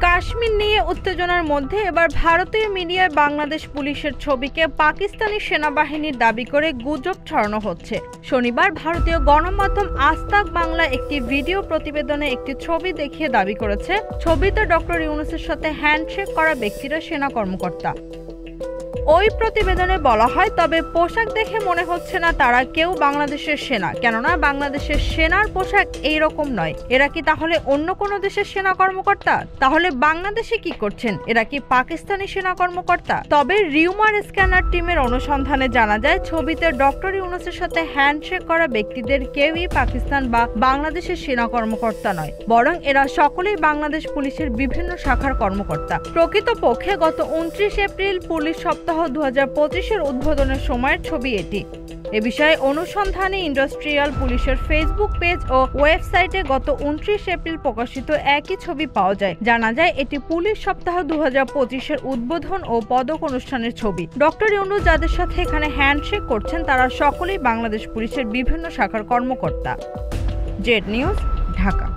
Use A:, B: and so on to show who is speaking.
A: কাশ্মীর নিয়ে উত্তেজনার মধ্যে এবার ভারতীয় মিডিয়ায় বাংলাদেশ পুলিশের ছবিকে পাকিস্তানি সেনাবাহিনীর দাবি করে গুজব ছড়ানো হচ্ছে। শনিবার ভারতীয় গণমাধ্যম আজ তাক বাংলা একটি ভিডিও প্রতিবেদনে একটি ছবি দেখিয়ে দাবি করেছে ছবিতে ডক্টর ইউনূসের সাথে হ্যান্ডশেক করা ব্যক্তিরা সেনা কর্মকর্তা। ওই প্রতিবেদনে বলা হয়, তবে পোশাক দেখে মনে হচ্ছে না তারা কেউ বাংলাদেশের সেনা, কেননা বাংলাদেশের সেনার পোশাক এইরকম নয়। এরা কি তাহলে অন্য কোনো দেশের সেনা কর্মকর্তা? তাহলে বাংলাদেশে কি করছেন? এরা কি পাকিস্তানি সেনা কর্মকর্তা? তবে রিউমার স্ক্যানার টিমের অনুসন্ধানে জানা যায়, ছবিতে ডক্টর ইউনূসের সাথে হ্যান্ডশেক করা ব্যক্তিদের কেউই পাকিস্তান বা বাংলাদেশের সেনা কর্মকর্তা নয়, বরং এরা সকলেই বাংলাদেশ পুলিশের বিভিন্ন শাখার কর্মকর্তা। প্রকৃতপক্ষে গত 29 এপ্রিল পুলিশ সপ্তাহ 2025-এর উদ্বোধনের সময়ের ছবি এটি। এ বিষয়ে অনুসন্ধানী ইন্ডাস্ট্রিয়াল পুলিশের ফেসবুক পেজ ও ওয়েবসাইটে গত 29 এপ্রিল প্রকাশিত একই ছবি পাওয়া যায়। জানা যায় এটি পুলিশ সপ্তাহ 2025-এর উদ্বোধন ও পদক অনুষ্ঠানের ছবি। ডক্টর ইউনূস যাদের সাথে এখানে হ্যান্ডশেক করছেন তারা সকলেই বাংলাদেশ পুলিশের বিভিন্ন শাখার কর্মকর্তা। Z news, Dhaka.